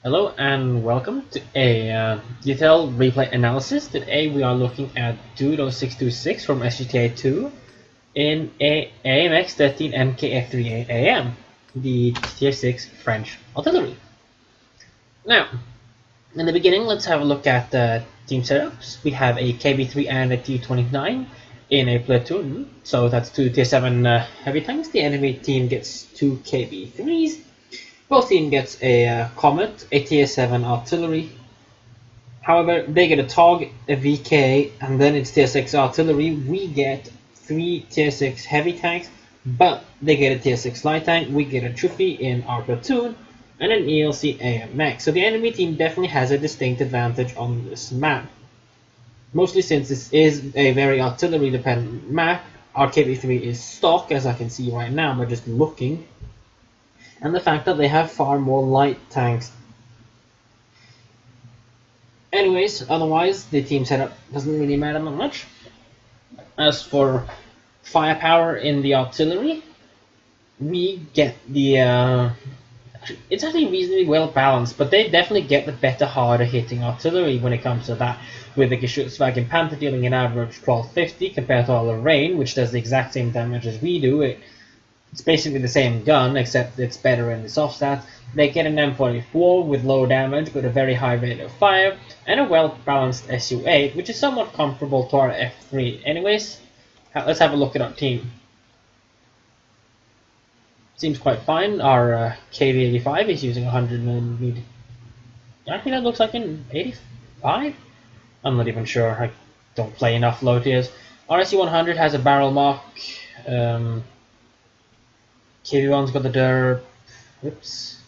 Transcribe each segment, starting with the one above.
Hello and welcome to a detailed replay analysis. Today we are looking at Dudo626 from SGTA 2 in a AMX 13 MKF38 AM, the Tier 6 French artillery. Now, in the beginning, let's have a look at the team setups. We have a KB3 and a T29 in a platoon, so that's two Tier 7 heavy tanks. The enemy team gets two KB3s. Both team gets a Comet, a Tier 7 artillery. However, they get a TOG, a VK, and then it's Tier 6 artillery. We get three Tier 6 heavy tanks, but they get a Tier 6 light tank. We get a trophy in our platoon, and an ELC AMX. So the enemy team definitely has a distinct advantage on this map. Mostly since this is a very artillery dependent map. Our KB3 is stock, as I can see right now by just looking. And the fact that they have far more light tanks. Anyways, otherwise, the team setup doesn't really matter that much. As for firepower in the artillery, we get the... it's actually reasonably well balanced, but they definitely get the better, harder hitting artillery when it comes to that. With the Geschützwagen Panther dealing an average 1250 compared to our Lorraine, which does the exact same damage as we do. It's basically the same gun, except it's better in the soft stats. They get an M44 with low damage, but a very high rate of fire, and a well-balanced SU-8, which is somewhat comparable to our F3. Anyways, let's have a look at our team. Seems quite fine. Our KV-85 is using 100mm. I think that looks like an 85? I'm not even sure. I don't play enough low tiers. Our SU-100 has a barrel mark. KV1's got the derp. Whoops.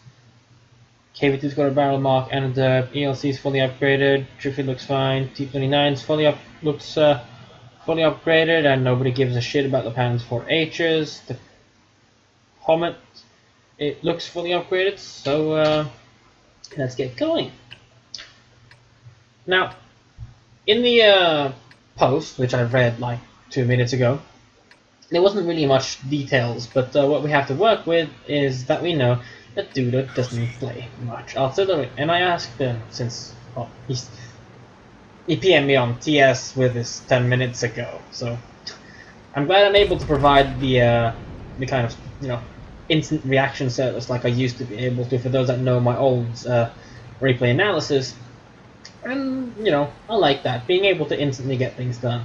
KV2's got a barrel mark and a derp. ELC's fully upgraded. Trophy looks fine. T29's fully upgraded, and nobody gives a shit about the Pans 4H's. The Comet, it looks fully upgraded, so let's get going. Now, in the post, which I read like 2 minutes ago, there wasn't really much details, but what we have to work with is that we know that Dudo doesn't play much artillery. And I asked him, since he PM'd me on TS with this 10 minutes ago, so I'm glad I'm able to provide the kind of instant reaction service like I used to be able to for those that know my old replay analysis. And I like that, being able to instantly get things done.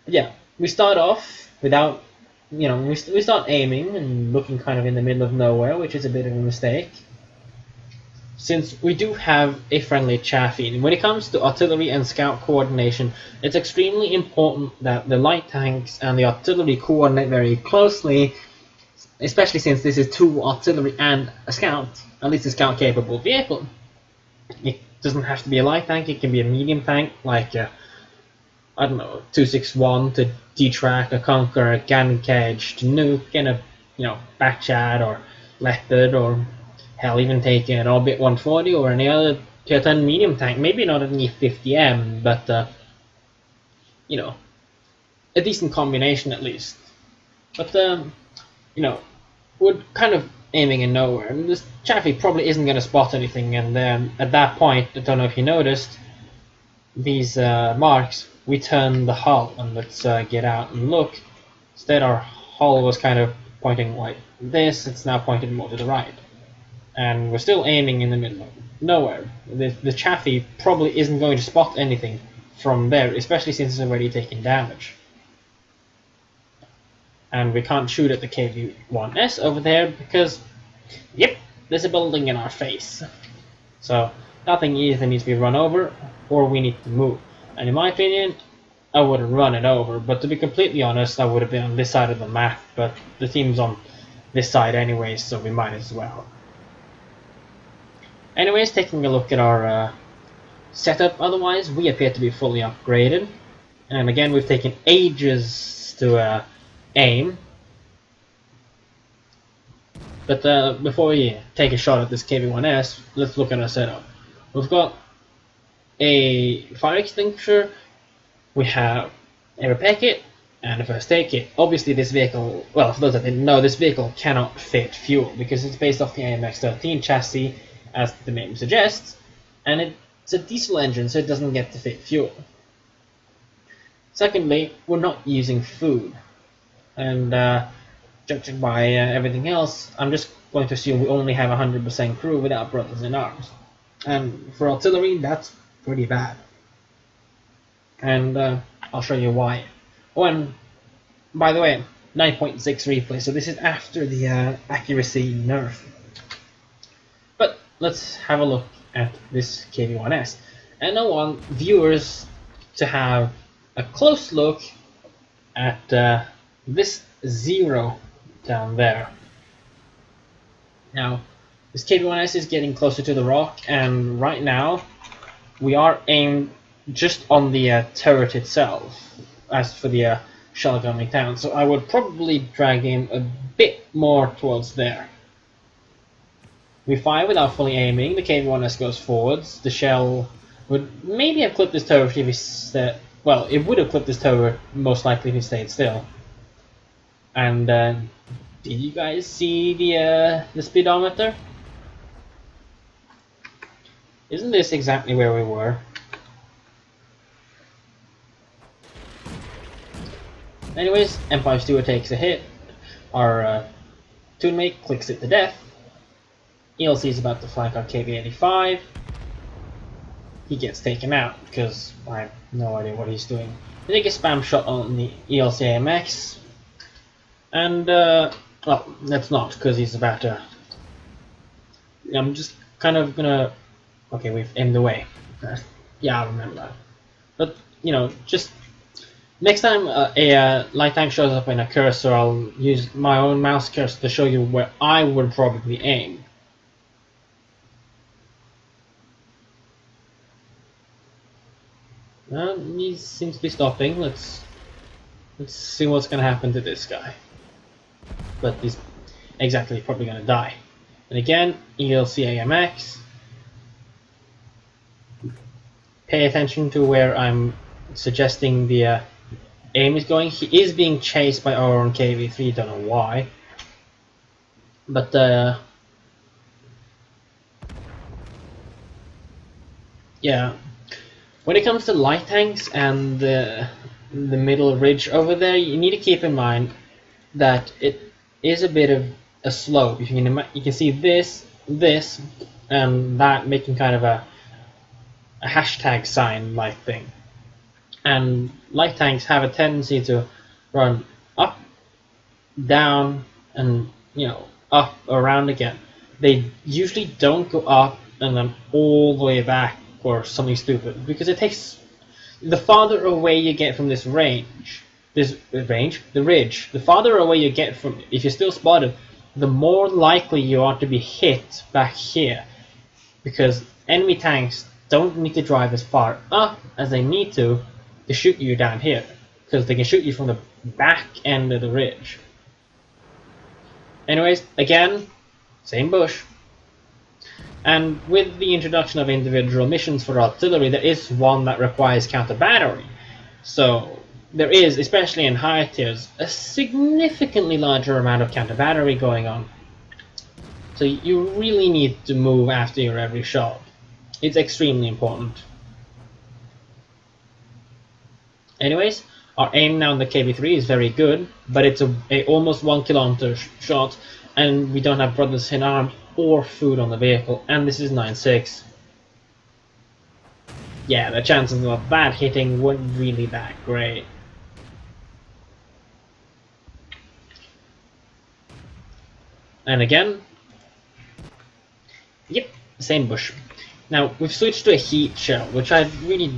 But yeah, we start off without, we start aiming and looking kind of in the middle of nowhere, which is a bit of a mistake, since we do have a friendly chaffee. And when it comes to artillery and scout coordination, it's extremely important that the light tanks and the artillery coordinate very closely, especially since this is two artillery and a scout, at least a scout capable vehicle. It doesn't have to be a light tank, it can be a medium tank, like I don't know, 261 to D-Track, a Conquer, a Cannon Cage to nuke, and a Backchat or Leopard, or hell, even take an Orbit 140 or any other Tier 10 medium tank. Maybe not an E50M, but a decent combination at least. But we're kind of aiming in nowhere, and this chaffee probably isn't going to spot anything. And then at that point, I don't know if you noticed, these marks, we turn the hull, and let's get out and look. Instead, our hull was kind of pointing like this, it's now pointed more to the right. And we're still aiming in the middle of nowhere. The chaffee probably isn't going to spot anything from there, especially since it's already taking damage. And we can't shoot at the KV-1S over there because, yep, there's a building in our face. So nothing either needs to be run over, or we need to move. And in my opinion, I wouldn't run it over, but to be completely honest, I would have been on this side of the map, but the team's on this side anyway, so we might as well. Anyways, taking a look at our setup, otherwise, we appear to be fully upgraded. And again, we've taken ages to aim. But before we take a shot at this KV-1S, let's look at our setup. We've got a fire extinguisher, we have a repair kit, and a first aid kit. Obviously this vehicle, well, for those that didn't know, this vehicle cannot fit fuel because it's based off the AMX 13 chassis, as the name suggests, and it's a diesel engine, so it doesn't get to fit fuel. Secondly, we're not using food, and judging by everything else, I'm just going to assume we only have 100% crew without brothers in arms. And for artillery, that's pretty bad. And I'll show you why. Oh, and by the way, 9.6 replay, so this is after the accuracy nerf. But let's have a look at this KV-1S. And I want viewers to have a close look at this 0 down there. Now, this KV-1S is getting closer to the rock, and right now we are aimed just on the turret itself, as for the shell coming down. So I would probably drag him a bit more towards there. We fire without fully aiming. The KV-1S goes forwards. The shell would maybe have clipped this turret if he well, it would have clipped this turret most likely if he stayed still. And did you guys see the speedometer? Isn't this exactly where we were? Anyways, Empire Steward takes a hit. Our toon mate clicks it to death. ELC is about to flank our KV-85. He gets taken out because I have no idea what he's doing. I think a spam shot on the ELC AMX. And, well, that's not because he's about to. I'm just kind of gonna. Okay, we've aimed away. Yeah, I remember that. But, you know, just. Next time a light tank shows up in a cursor, I'll use my own mouse cursor to show you where I would probably aim. He seems to be stopping. Let's see what's gonna happen to this guy. But he's exactly probably gonna die. And again, ELC AMX. Pay attention to where I'm suggesting the aim is going. He is being chased by our own KV-3, don't know why. But yeah, when it comes to light tanks and the middle ridge over there, you need to keep in mind that it is a bit of a slope. You can see this, and that making kind of a hashtag sign like thing. And light tanks have a tendency to run up, down, and up, around again. They usually don't go up and then all the way back or something stupid, because it takes. The farther away you get from this ridge, the farther away you get from, if you're still spotted, the more likely you are to be hit back here, because enemy tanks don't need to drive as far up as they need to shoot you down here, because they can shoot you from the back end of the ridge. Anyways, again, same bush. And with the introduction of individual missions for artillery, there is one that requires counter battery. So there is, especially in higher tiers, a significantly larger amount of counter battery going on. So you really need to move after your every shot. It's extremely important. Anyways, our aim now on the KV-3 is very good, but it's a almost 1 kilometer shot, and we don't have brothers in arms or food on the vehicle, and this is 9.6. Yeah, the chances of that hitting weren't really that great. And again, yep, same bush. Now, we've switched to a heat shell, which I really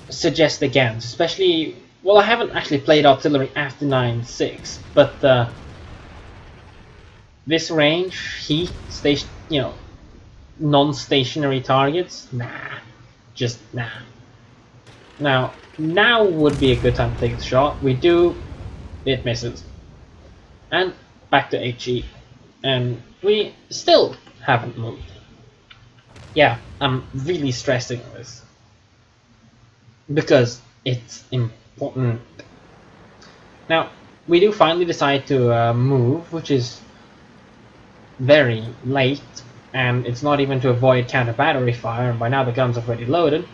suggest against, especially, well, I haven't actually played artillery after 9.6, but this range, heat, station, non-stationary targets, nah, just nah. Now would be a good time to take the shot. We do, it misses, and back to HE, and we still haven't moved. Yeah, I'm really stressing this because it's important. Now, we do finally decide to move, which is very late, and it's not even to avoid counter battery fire, and by now the guns are already loaded.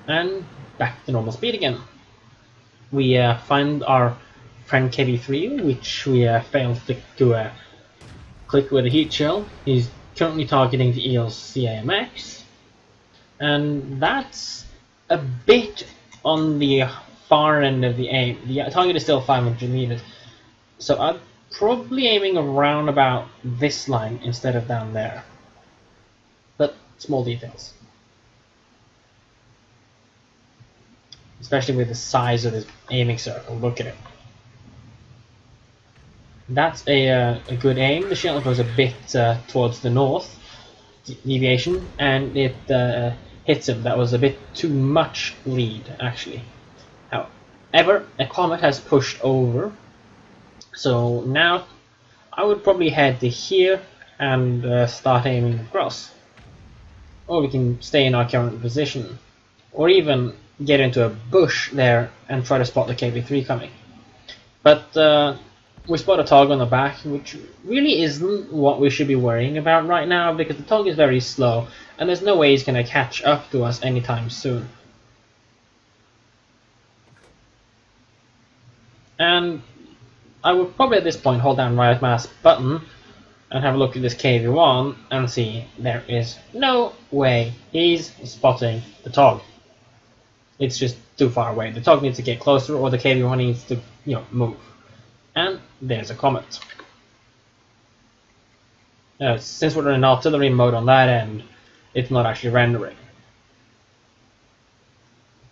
And back to normal speed again. We find our friend KB3, which we failed to click with a heat shell. He's currently targeting the ELC AMX, and that's a bit on the far end of the aim. The target is still 500 meters, so I'm probably aiming around about this line instead of down there. But small details. Especially with the size of this aiming circle, look at it. That's a good aim. The shell goes a bit towards the north deviation, and it hits him. That was a bit too much lead, actually. However, a comet has pushed over, so now I would probably head to here and start aiming across. Or we can stay in our current position, or even get into a bush there and try to spot the KB3 coming. But we spot a tog on the back, which really isn't what we should be worrying about right now, because the tog is very slow and there's no way he's going to catch up to us anytime soon. And I would probably at this point hold down right mouse button and have a look at this KV1 and see there is no way he's spotting the tog. It's just too far away. The tog needs to get closer, or the KV1 needs to, move. And there's a comet. Since we're in artillery mode on that end, it's not actually rendering.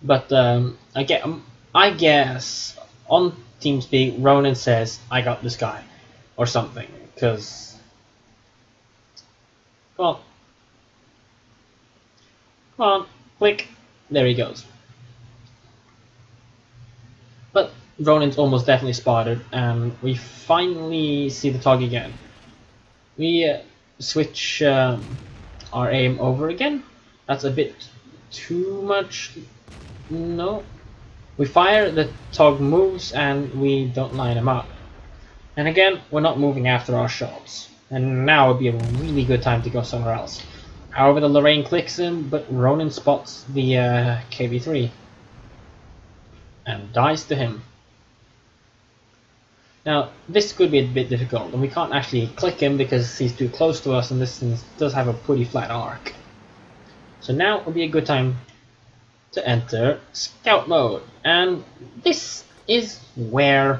But I guess on TeamSpeak, Ronan says, "I got this guy," or something, because, well, come on, click, there he goes. But Ronan's almost definitely spotted, and we finally see the tog again. We switch our aim over again. That's a bit too much. No. We fire, the tog moves, and we don't line him up. And again, we're not moving after our shots. And now would be a really good time to go somewhere else. However, the Lorraine clicks him, but Ronan spots the KB3 and dies to him. Now, this could be a bit difficult, and we can't actually click him because he's too close to us, and this does have a pretty flat arc. So now would be a good time to enter scout mode, and this is where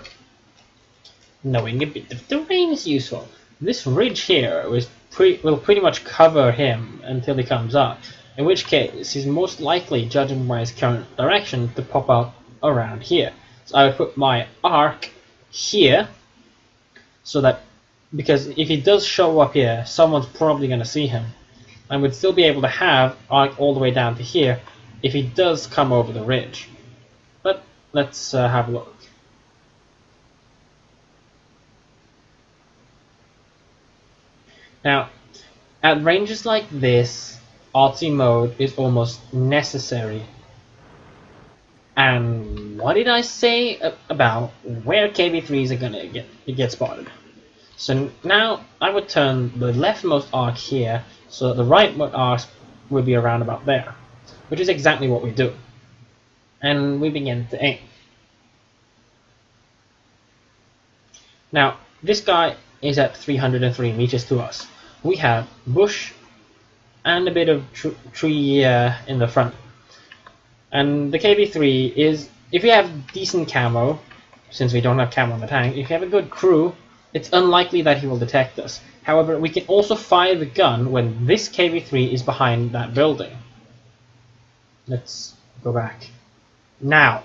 knowing a bit of terrain is useful. This ridge here will pretty much cover him until he comes up, in which case he's most likely, judging by his current direction, to pop up around here. So I would put my arc here, so that, because if he does show up here, someone's probably going to see him. I would still be able to have arc all the way down to here if he does come over the ridge. But let's have a look. Now, at ranges like this, artsy mode is almost necessary. And what did I say about where KB3s are gonna get spotted? So now I would turn the leftmost arc here, so that the rightmost arc will be around about there, which is exactly what we do. And we begin to aim. Now, this guy is at 303 meters to us. We have bush and a bit of tree in the front. And the KB3 is, if you have decent camo, since we don't have camo on the tank, if you have a good crew, it's unlikely that he will detect us. However, we can also fire the gun when this KB3 is behind that building. Let's go back. Now.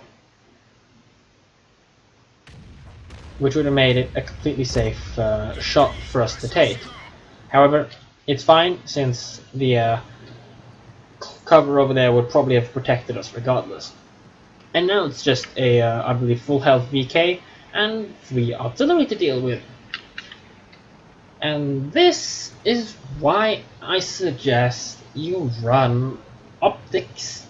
Which would have made it a completely safe shot for us to take. However, it's fine, since the cover over there would probably have protected us regardless. And now it's just a, I believe, full health VK and 3 artillery to deal with. And this is why I suggest you run optics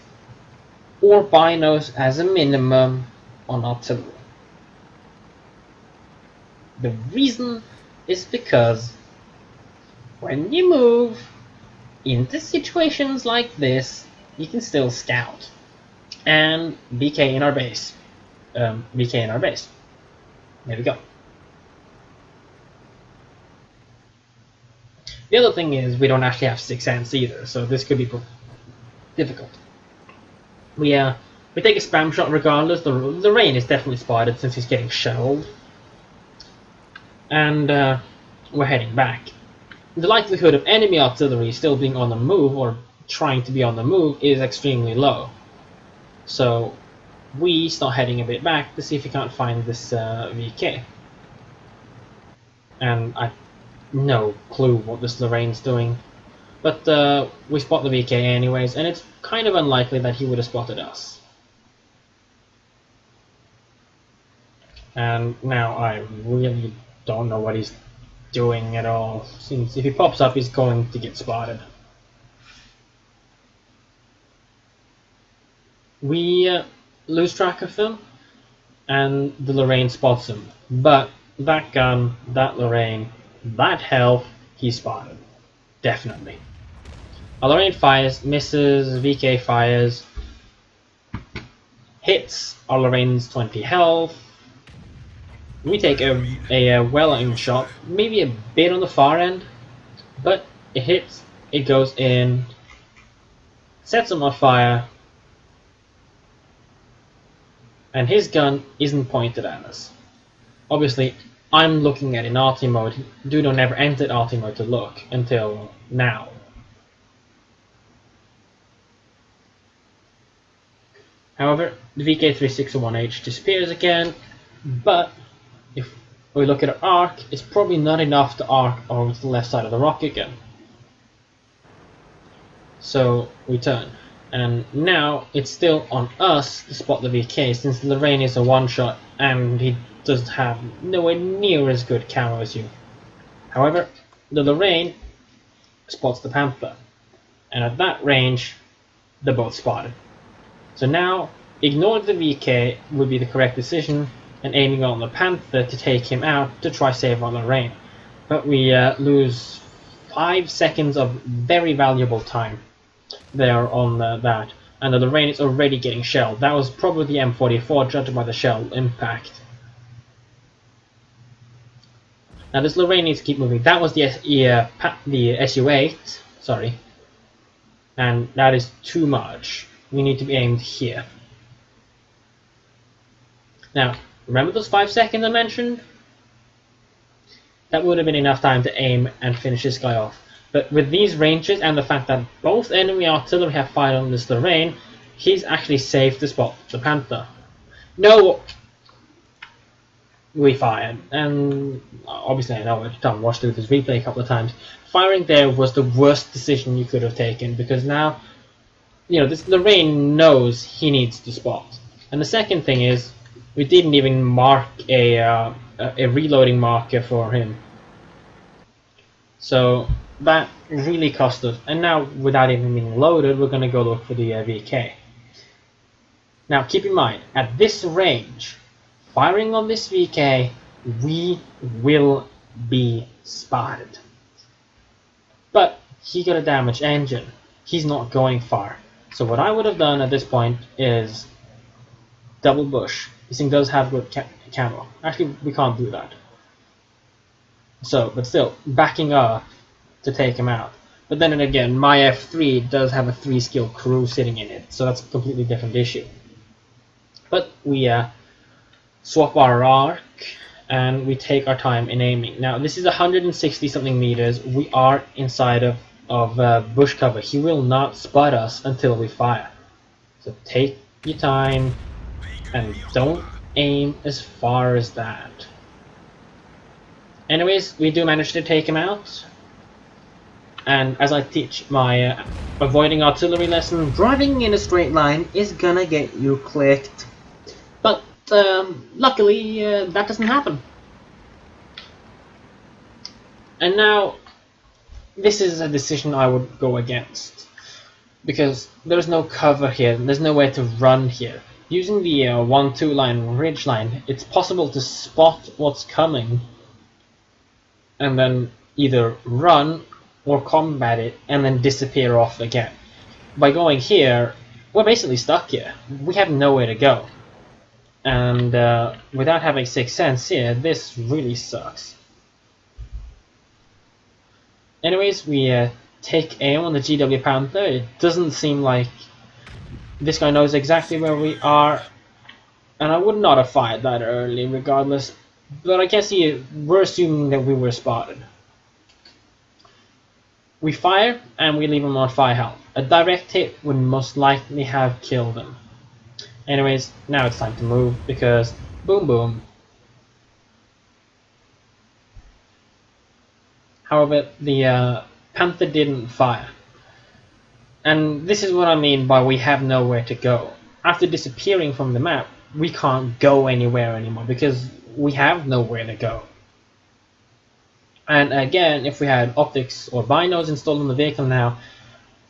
or binos as a minimum on artillery. The reason is because when you move into situations like this, you can still scout and BK in our base. BK in our base. There we go. The other thing is we don't actually have 6 ants either, so this could be difficult. We take a spam shot regardless. The rain is definitely spotted since he's getting shelled, and we're heading back. The likelihood of enemy artillery still being on the move or trying to be on the move is extremely low. So we start heading a bit back to see if we can't find this VK. And I no clue what this Lorraine's doing, but we spot the VK anyways, and it's kind of unlikely that he would have spotted us. And now I really don't know what he's doing at all, since if he pops up he's going to get spotted. We lose track of him, and the Lorraine spots him, but that gun, that Lorraine, that health, he's spotted. Definitely. Our Lorraine fires, misses, VK fires, hits our Lorraine's 20 health. We take a well-aimed shot, maybe a bit on the far end, but it hits, it goes in, sets him on fire, and his gun isn't pointed at us. Obviously, I'm looking at in arty mode. Dudo never entered arty mode to look until now. However, the VK361H disappears again, but if we look at our arc, it's probably not enough to arc over to the left side of the rock again. So we turn, and now it's still on us to spot the VK, since the Lorraine is a one-shot and he doesn't have nowhere near as good camo as you. However, the Lorraine spots the Panther, and at that range, they're both spotted. So now, ignore the VK would be the correct decision, and aiming on the Panther to take him out to try save on Lorraine. But we lose 5 seconds of very valuable time there on that, and the Lorraine is already getting shelled. That was probably the M44, judged by the shell impact. Now this Lorraine needs to keep moving. That was the SU8, sorry, and that is too much. We need to be aimed here. Now, remember those 5 seconds I mentioned? That would have been enough time to aim and finish this guy off. But with these ranges and the fact that both enemy artillery have fired on this Lorraine, he's actually safe to spot the Panther. No! We fired, and obviously I know I've watched through this replay a couple of times. Firing there was the worst decision you could have taken, because now, you know, this Lorraine knows he needs to spot. And the second thing is, we didn't even mark a reloading marker for him. So that really cost us. And now, without even being loaded, we're going to go look for the VK. Now keep in mind, at this range, firing on this VK, we will be spotted. But he got a damaged engine. He's not going far. So what I would have done at this point is double bush. This thing does have good camo. Actually, we can't do that. So, but still, backing up to take him out. But then again, my F3 does have a 3-skill crew sitting in it, so that's a completely different issue. But we swap our arc, and we take our time in aiming. Now, this is 160 something meters. We are inside of bush cover. He will not spot us until we fire. So take your time, and don't aim as far as that. Anyways, we do manage to take him out. And as I teach my avoiding artillery lesson, driving in a straight line is gonna get you clicked. But luckily, that doesn't happen. And now, this is a decision I would go against. Because there's no cover here, there's nowhere to run here. Using the 1-2 line ridge line, it's possible to spot what's coming and then either run or combat it and then disappear off again. By going here, we're basically stuck here. We have nowhere to go. And without having Sixth Sense here, this really sucks. Anyways, we take aim on the GW Panther. It doesn't seem like this guy knows exactly where we are, and I would not have fired that early regardless, but I guess we're assuming that we were spotted. We fire, and we leave him on 5 health. A direct hit would most likely have killed him. Anyways, now it's time to move, because boom boom. However, the Panther didn't fire. And this is what I mean by we have nowhere to go. After disappearing from the map, we can't go anywhere anymore because we have nowhere to go. And again, if we had optics or binos installed on the vehicle now,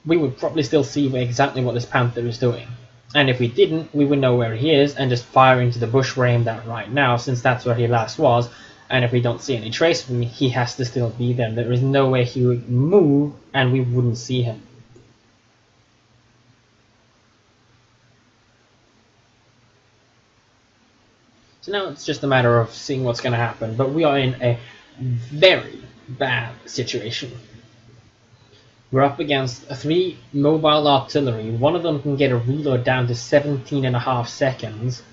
we would probably still see exactly what this Panther is doing. And if we didn't, we would know where he is and just fire into the bush we're aimed at right now, since that's where he last was. And if we don't see any trace of him, he has to still be there. There is no way he would move and we wouldn't see him. So now it's just a matter of seeing what's going to happen, but we are in a very bad situation. We're up against 3 mobile artillery. One of them can get a reload down to 17.5 seconds.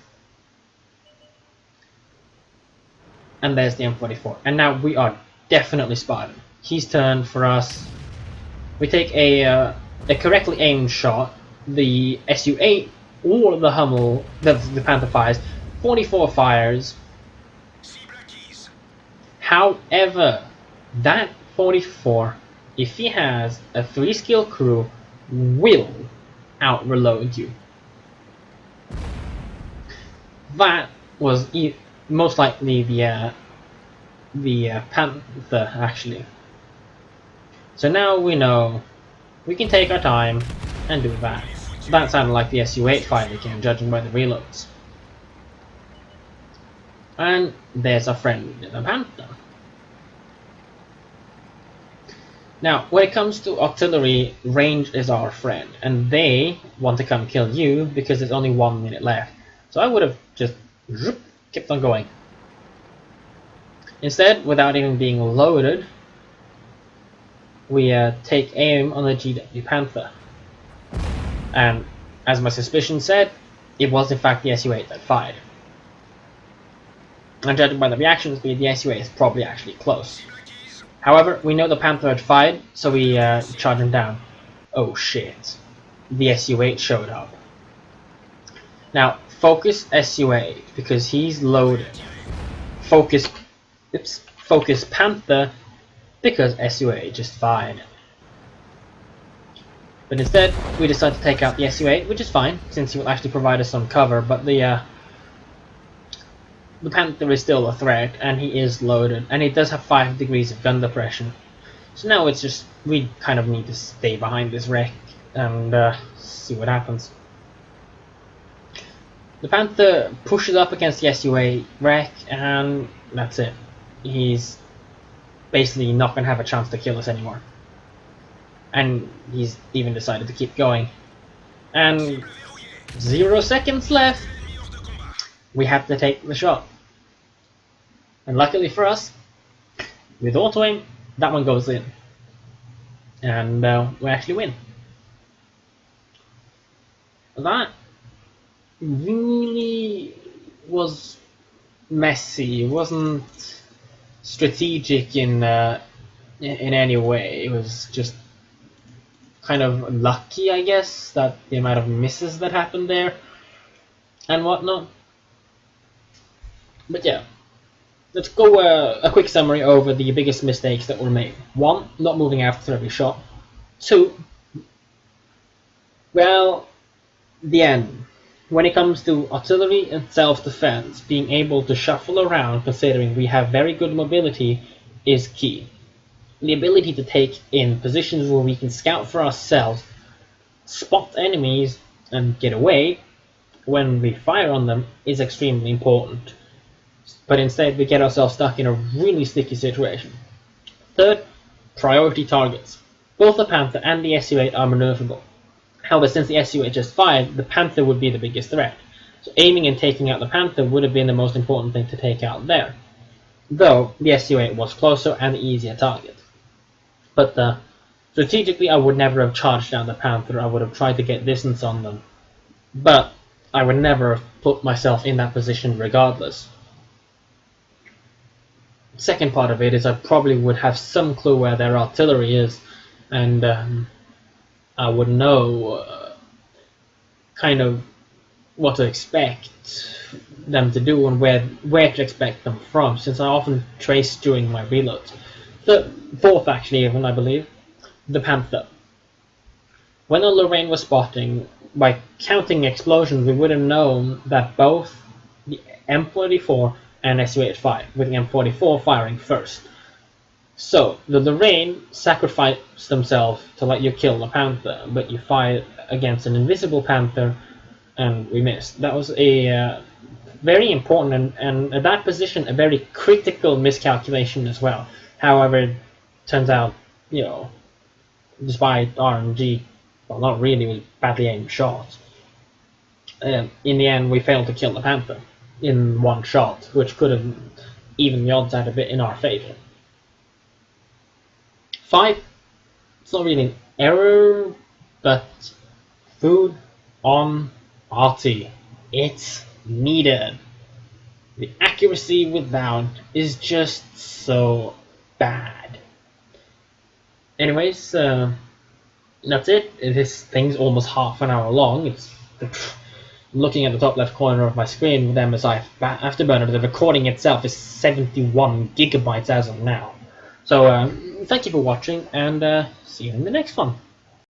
And there's the M44. And now we are definitely spotted. He's turned for us. We take a correctly aimed shot. The Su-8 or the Hummel, the Panther fires 44 fires. However, that 44, if he has a 3-skill crew, will out-reload you. That was most likely the Panther, actually. So now we know we can take our time and do that. That sounded like the Su-8 fire again, judging by the reloads. And there's our friend, the Panther. Now, when it comes to artillery, range is our friend, and they want to come kill you because there's only 1 minute left. So I would have just kept on going. Instead, without even being loaded, we take aim on the GW Panther. And as my suspicion said, it was in fact the Su-8 that fired. And judging by the reaction speed, the Su-8 is probably actually close. However, we know the Panther had fired, so we charge him down. Oh shit. The Su-8 showed up. Now, focus Su-8, because he's loaded. Focus Panther, because Su-8 just fired. But instead, we decide to take out the Su-8, which is fine, since he will actually provide us some cover, but the Panther is still a threat, and he is loaded, and he does have 5 degrees of gun depression. So now it's just, we kind of need to stay behind this wreck and see what happens. The Panther pushes up against the Su-8 wreck, and that's it. He's basically not going to have a chance to kill us anymore. And he's even decided to keep going. And 0 seconds left. We have to take the shot. And luckily for us, with auto aim, that one goes in. And we actually win. That really was messy. It wasn't strategic in any way. It was just kind of lucky, I guess, that the amount of misses that happened there and whatnot. But yeah, let's go a quick summary over the biggest mistakes that were made. 1, not moving after every shot. 2, well, the end. When it comes to artillery and self-defense, being able to shuffle around, considering we have very good mobility, is key. The ability to take in positions where we can scout for ourselves, spot enemies and get away, when we fire on them is extremely important. But instead we get ourselves stuck in a really sticky situation. Third, priority targets. Both the Panther and the SU-8 are maneuverable. However, since the SU-8 just fired, the Panther would be the biggest threat. So aiming and taking out the Panther would have been the most important thing to take out there. Though the SU-8 was closer and the easier target. But strategically I would never have charged down the Panther, I would have tried to get distance on them. But I would never have put myself in that position regardless. Second part of it is I probably would have some clue where their artillery is, and I would know kind of what to expect them to do and where to expect them from, since I often trace during my reloads. Fourth, actually, even I believe, the Panther. When the Lorraine was spotting, by counting explosions, we would have known that both the M44 and SU-8 with the M44 firing first. So the Lorraine sacrificed themselves to let you kill the Panther, but you fired against an invisible Panther and we missed. That was a very important and at that position a very critical miscalculation as well. However, it turns out, you know, despite RNG, well, not really, it was badly aimed shots. In the end, we failed to kill the Panther in one shot, which could have evened the odds out a bit in our favor. 5, it's not really an error, but food on RT. It's needed. The accuracy without is just so bad. Anyways, that's it. This thing's almost half an hour long. It's looking at the top left corner of my screen with MSI Afterburner. The recording itself is 71 gigabytes as of now. So thank you for watching, and see you in the next one.